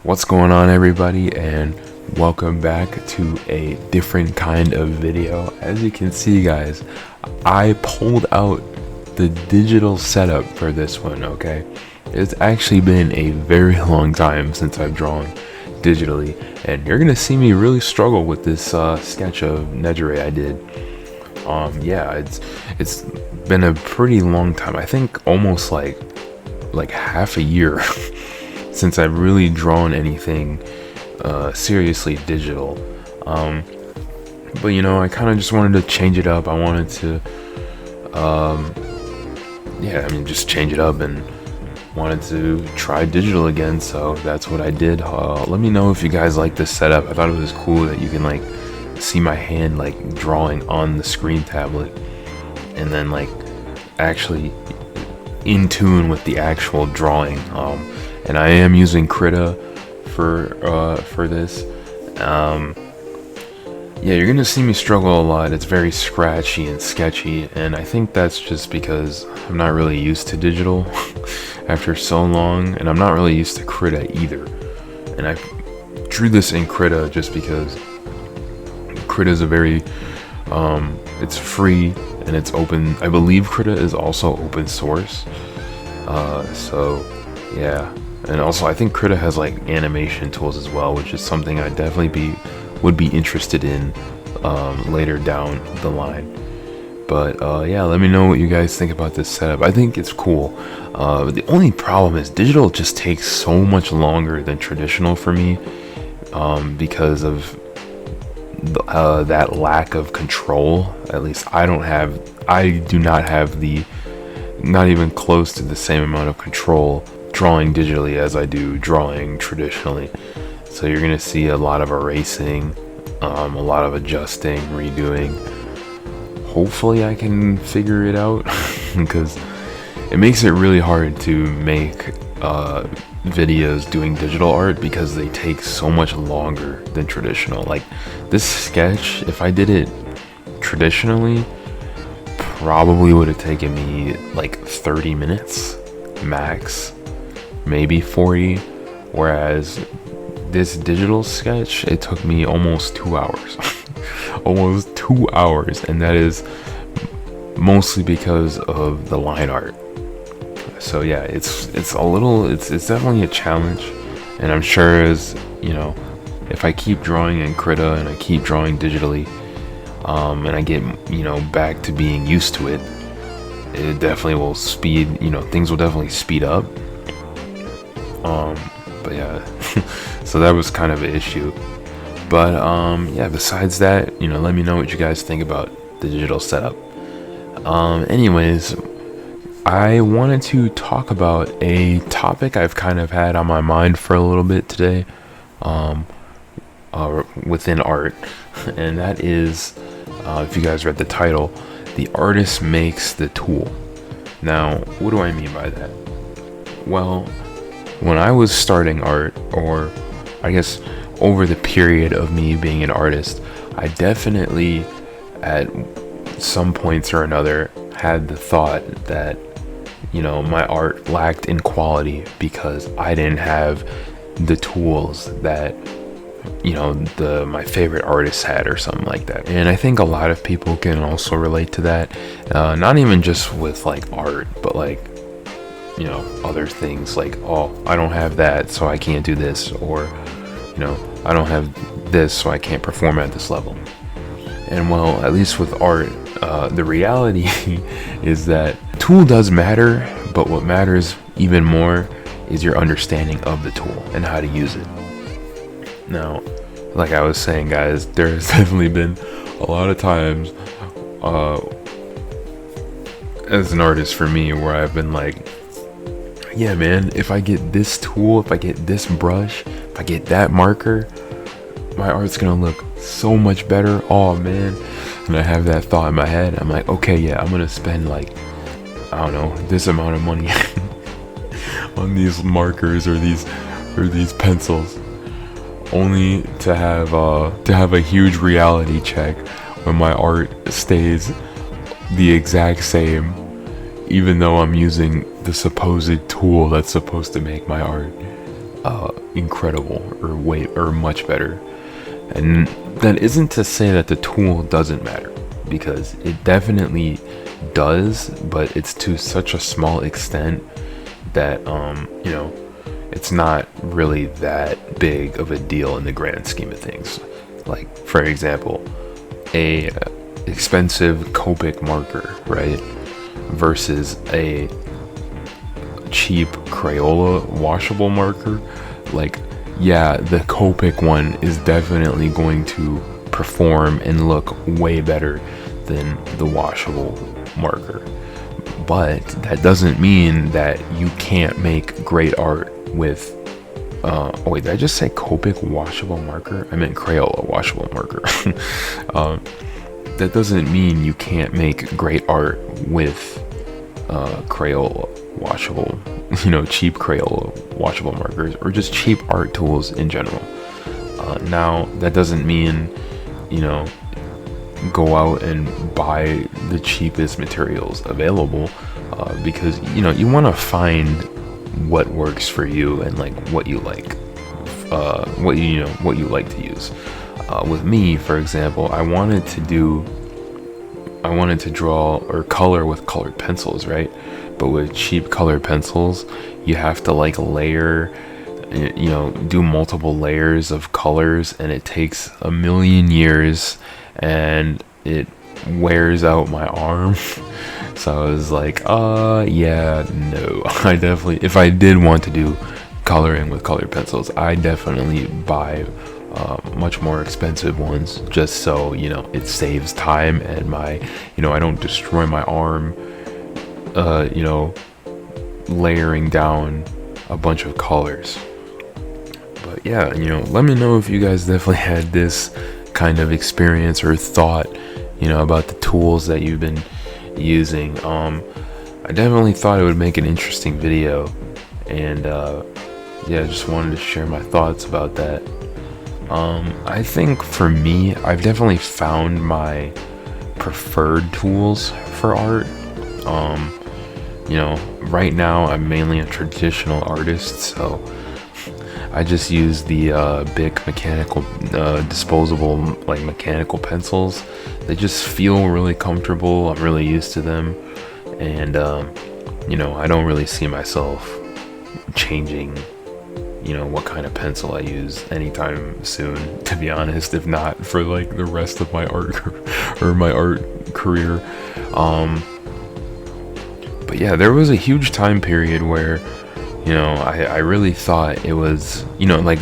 What's going on, everybody, and welcome back to a different kind of video. As you can see, guys, I pulled out the digital setup for this one. Okay, it's actually been a very long time since I've drawn digitally, and you're gonna see me really struggle with this sketch of Nejire I did. Yeah, it's been a pretty long time. I think almost like half a year since I've really drawn anything seriously digital. But you know, I kind of just wanted to change it up. I wanted to just change it up and wanted to try digital again, so that's what I did. Let me know if you guys like this setup. I thought it was cool that you can like see my hand like drawing on the screen tablet and then like actually in tune with the actual drawing. And I am using Krita for this. Yeah, you're gonna see me struggle a lot. It's very scratchy and sketchy, and I think that's just because I'm not really used to digital after so long, and I'm not really used to Krita either. And I drew this in Krita just because Krita is a very it's free and it's open. I believe Krita is also open source. So yeah. And also, I think Krita has like animation tools as well, which is something I definitely would be interested in later down the line. But yeah, let me know what you guys think about this setup. I think it's cool. The only problem is digital just takes so much longer than traditional for me because of that lack of control. At least I do not have not even close to the same amount of control drawing digitally as I do drawing traditionally. So you're gonna see a lot of erasing, a lot of adjusting, redoing. Hopefully I can figure it out because it makes it really hard to make videos doing digital art because they take so much longer than traditional. Like this sketch, if I did it traditionally, probably would have taken me like 30 minutes max, maybe 40, whereas this digital sketch, it took me almost 2 hours. Almost 2 hours, and that is mostly because of the line art. So yeah, it's definitely a challenge, and I'm sure, as you know, if I keep drawing in Krita and I keep drawing digitally, and I get back to being used to it, it definitely will things will definitely speed up. But yeah, so that was kind of an issue. But yeah, besides that, let me know what you guys think about the digital setup. Anyways, I wanted to talk about a topic I've kind of had on my mind for a little bit today, within art, and that is, if you guys read the title, the artist makes the tool. Now, what do I mean by that? Well, when I was starting art, or I guess over the period of me being an artist, I definitely at some points or another had the thought that my art lacked in quality because I didn't have the tools that my favorite artists had, or something like that. And I think a lot of people can also relate to that, not even just with like art, but like other things, like, oh, I don't have that, so I can't do this, or I don't have this, so I can't perform at this level. And well, at least with art, the reality is that tool does matter, but what matters even more is your understanding of the tool and how to use it. Now, like I was saying, guys, there's definitely been a lot of times as an artist for me where I've been like, yeah man, if I get this tool, if I get this brush, if I get that marker, my art's gonna look so much better. Oh man. And I have that thought in my head. I'm like, okay, yeah, I'm gonna spend like, I don't know, this amount of money on these markers or these pencils, only to have a huge reality check when my art stays the exact same, even though I'm using the supposed tool that's supposed to make my art incredible or much better. And that isn't to say that the tool doesn't matter, because it definitely does, but it's to such a small extent that you know, it's not really that big of a deal in the grand scheme of things. Like, for example, a expensive Copic marker, right, versus a cheap Crayola washable marker. Like, yeah, the Copic one is definitely going to perform and look way better than the washable marker, but that doesn't mean that you can't make great art with oh wait, did I just say Copic washable marker? I meant Crayola washable marker. That doesn't mean you can't make great art with Crayola washable, you know, cheap Crayola washable markers, or just cheap art tools in general. Now, that doesn't mean, you know, go out and buy the cheapest materials available, because, you know, you want to find what works for you and like what you like, what you like to use. With me, for example, I wanted to draw or color with colored pencils, right? But with cheap colored pencils, you have to like layer, you know, do multiple layers of colors, and it takes a million years, and it wears out my arm. So I was like, yeah, no. I definitely, if I did want to do coloring with colored pencils, I definitely buy much more expensive ones, just so, you know, it saves time, and my, you know, I don't destroy my arm, you know, layering down a bunch of colors. But yeah, you know, let me know if you guys definitely had this kind of experience or thought, you know, about the tools that you've been using. I definitely thought it would make an interesting video, and yeah, just wanted to share my thoughts about that. I think for me, I've definitely found my preferred tools for art. You know, right now I'm mainly a traditional artist, so I just use the Bic mechanical disposable, like, mechanical pencils. They just feel really comfortable. I'm really used to them, and you know, I don't really see myself changing, you know, what kind of pencil I use anytime soon, to be honest, if not for like the rest of my art or my art career. But yeah, there was a huge time period where, you know, I really thought it was, you know, like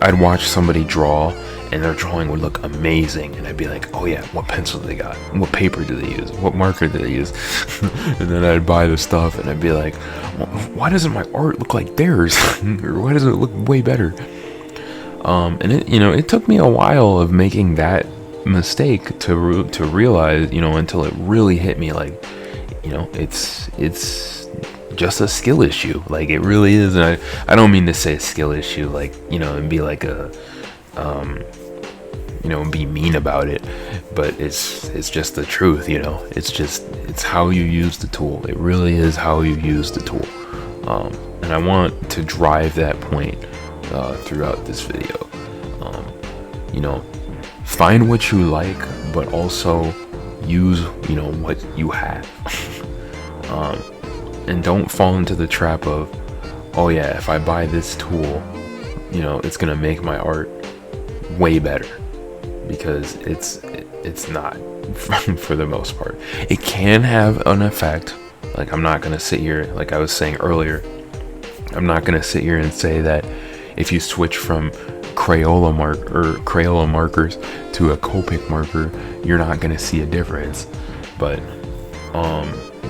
I'd watch somebody draw and their drawing would look amazing, and I'd be like, oh yeah, what pencil do they got? What paper do they use? What marker do they use? And then I'd buy the stuff and I'd be like, well, why doesn't my art look like theirs? Or why doesn't it look way better? And it, you know, it took me a while of making that mistake to realize, you know, until it really hit me, like, you know, it's just a skill issue. Like, it really is. And I don't mean to say a skill issue, like, you know, and be like a you know, and be mean about it, but it's just the truth, you know. It's how you use the tool. It really is how you use the tool. And I want to drive that point throughout this video. You know, find what you like, but also use, you know, what you have. And don't fall into the trap of, oh yeah, if I buy this tool, you know, it's gonna make my art way better, because it's not. For the most part, it can have an effect. Like, I'm not gonna sit here, like I was saying earlier, I'm not gonna sit here and say that if you switch from Crayola markers to a Copic marker, you're not gonna see a difference. But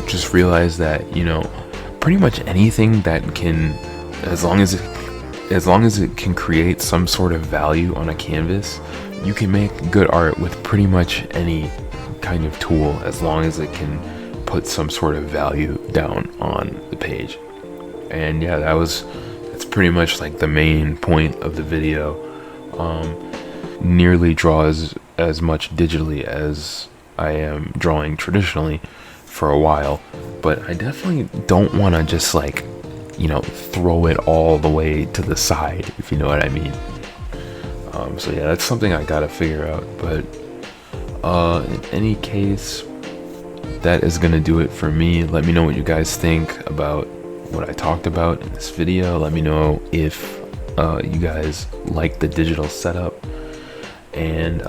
just realize that, you know, pretty much anything that can, as long as it can create some sort of value on a canvas, you can make good art with pretty much any kind of tool, as long as it can put some sort of value down on the page. And yeah, that's pretty much like the main point of the video. Nearly draw as much digitally as I am drawing traditionally for a while, but I definitely don't want to just like you know, throw it all the way to the side, if you know what I mean. So yeah, that's something I gotta figure out. But in any case, that is gonna do it for me. Let me know what you guys think about what I talked about in this video. Let me know if you guys like the digital setup. And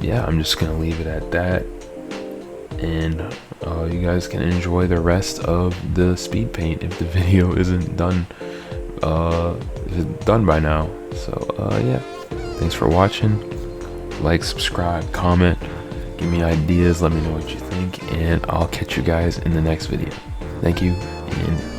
yeah, I'm just gonna leave it at that. And you guys can enjoy the rest of the speed paint if the video isn't done by now. So yeah, thanks for watching. Like, subscribe, comment, give me ideas, let me know what you think, and I'll catch you guys in the next video. Thank you, and